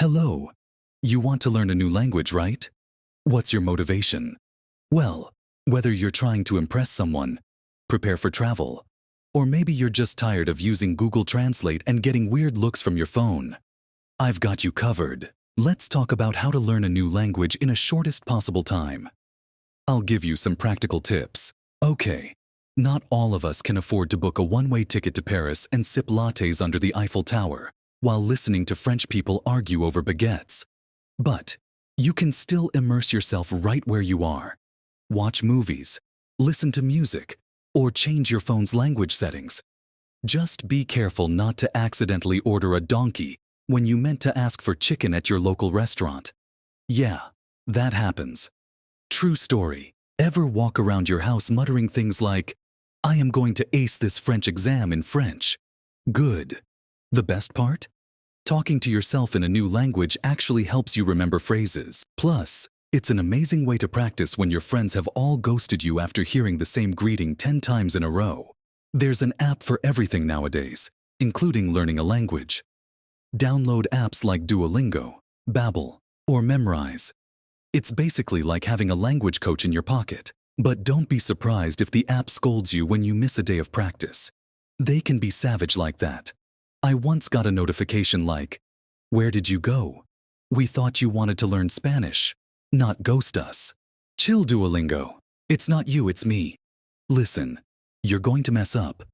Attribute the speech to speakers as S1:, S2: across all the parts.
S1: Hello. You want to learn a new language, right? What's your motivation? Well, whether you're trying to impress someone, prepare for travel, or maybe you're just tired of using Google Translate and getting weird looks from your phone, I've got you covered. Let's talk about how to learn a new language in a shortest possible time. I'll give you some practical tips. Okay, not all of us can afford to book a one-way ticket to Paris and sip lattes under the Eiffel Tower while listening to French people argue over baguettes. But you can still immerse yourself right where you are. Watch movies, listen to music, or change your phone's language settings. Just be careful not to accidentally order a donkey when you meant to ask for chicken at your local restaurant. Yeah, that happens. True story. Ever walk around your house muttering things like, "I am going to ace this French exam in French"? Good. The best part? Talking to yourself in a new language actually helps you remember phrases. Plus, it's an amazing way to practice when your friends have all ghosted you after hearing the same greeting 10 times in a row. There's an app for everything nowadays, including learning a language. Download apps like Duolingo, Babbel, or Memrise. It's basically like having a language coach in your pocket. But don't be surprised if the app scolds you when you miss a day of practice. They can be savage like that. I once got a notification like, "Where did you go? We thought you wanted to learn Spanish. Not ghost us." Chill, Duolingo. It's not you, it's me. Listen, you're going to mess up.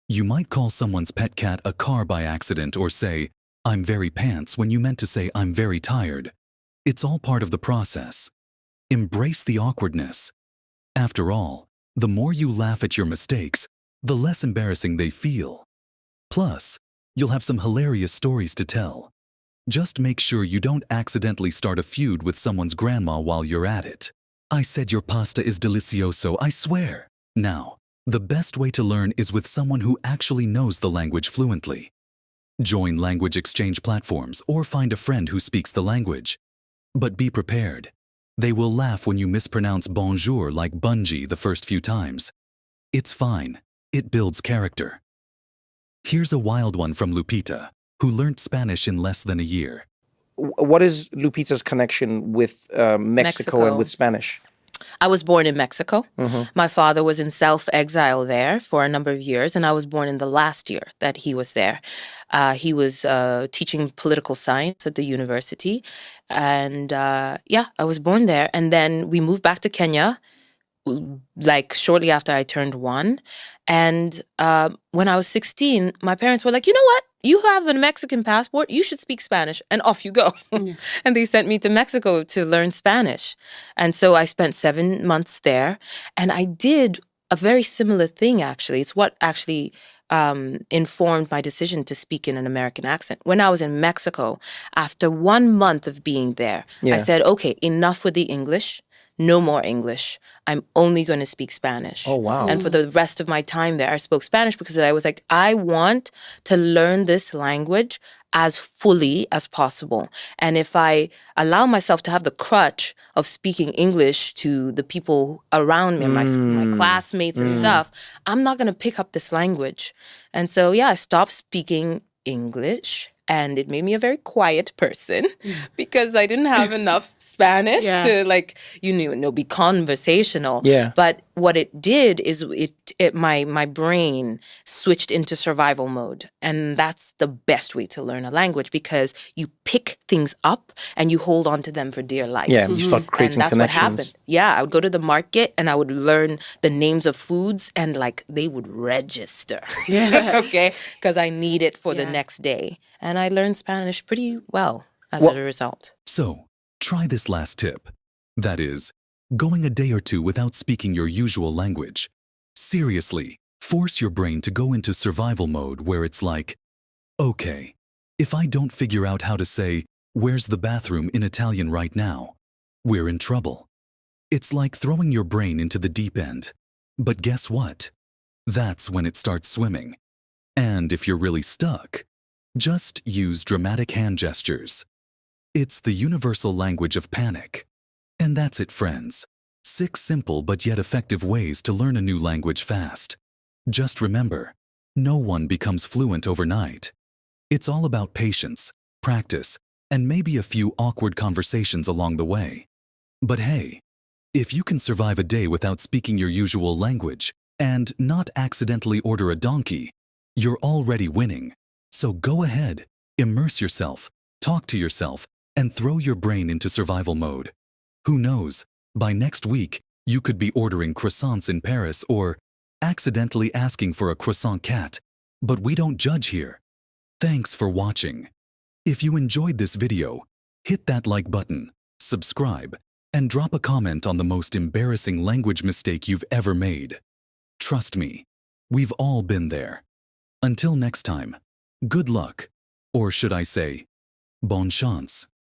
S1: You might call someone's pet cat a car by accident or say, "I'm very pants" when you meant to say, "I'm very tired." It's all part of the process. Embrace the awkwardness. After all, the more you laugh at your mistakes, the less embarrassing they feel. Plus, you'll have some hilarious stories to tell. Just make sure you don't accidentally start a feud with someone's grandma while you're at it. "I said your pasta is delicioso, I swear." Now, the best way to learn is with someone who actually knows the language fluently. Join language exchange platforms or find a friend who speaks the language. But be prepared. They will laugh when you mispronounce bonjour like bungee the first few times. It's fine. It builds character. Here's a wild one from Lupita, who learned Spanish in less than a year.
S2: What is Lupita's connection with Mexico and with Spanish?
S3: I was born in Mexico. My father was in self-exile there for a number of years, and I was born in the last year that he was there. He was teaching political science at the university, and I was born there. And then we moved back to Kenya, like shortly after I turned 1. And when I was 16, my parents were like, "You know what? You have a Mexican passport. You should speak Spanish." And off you go. Yeah. And they sent me to Mexico to learn Spanish. And so I spent 7 months there. And I did a very similar thing, actually. It's what actually informed my decision to speak in an American accent. When I was in Mexico, after 1 month of being there, I said, "Okay, enough with the English. No more English. I'm only going to speak Spanish."
S2: Oh, wow.
S3: And for the rest of my time there, I spoke Spanish because I was like, I want to learn this language as fully as possible. And if I allow myself to have the crutch of speaking English to the people around me, my classmates and stuff, I'm not going to pick up this language. And so, I stopped speaking English, and it made me a very quiet person because I didn't have enough Spanish to be conversational.
S2: Yeah.
S3: But what it did is my brain switched into survival mode. And that's the best way to learn a language because you pick things up and you hold on to them for dear life.
S2: Yeah, you start creating
S3: and that's
S2: connections.
S3: what happened. Yeah, I would go to the market and I would learn the names of foods and they would register.
S4: Yeah.
S3: Okay? Because I need it for the next day. And I learned Spanish pretty well as a result.
S1: So, try this last tip. That is, going a day or two without speaking your usual language. Seriously, force your brain to go into survival mode where it's like, okay, if I don't figure out how to say, "Where's the bathroom" in Italian right now, we're in trouble. It's like throwing your brain into the deep end. But guess what? That's when it starts swimming. And if you're really stuck, just use dramatic hand gestures. It's the universal language of panic. And that's it, friends. 6 simple but yet effective ways to learn a new language fast. Just remember, no one becomes fluent overnight. It's all about patience, practice, and maybe a few awkward conversations along the way. But hey, if you can survive a day without speaking your usual language and not accidentally order a donkey, you're already winning. So go ahead, immerse yourself, talk to yourself, and throw your brain into survival mode. Who knows, by next week, you could be ordering croissants in Paris or accidentally asking for a croissant cat. But we don't judge here. Thanks for watching. If you enjoyed this video, hit that like button, subscribe, and drop a comment on the most embarrassing language mistake you've ever made. Trust me, we've all been there. Until next time, good luck, or should I say, bonne chance.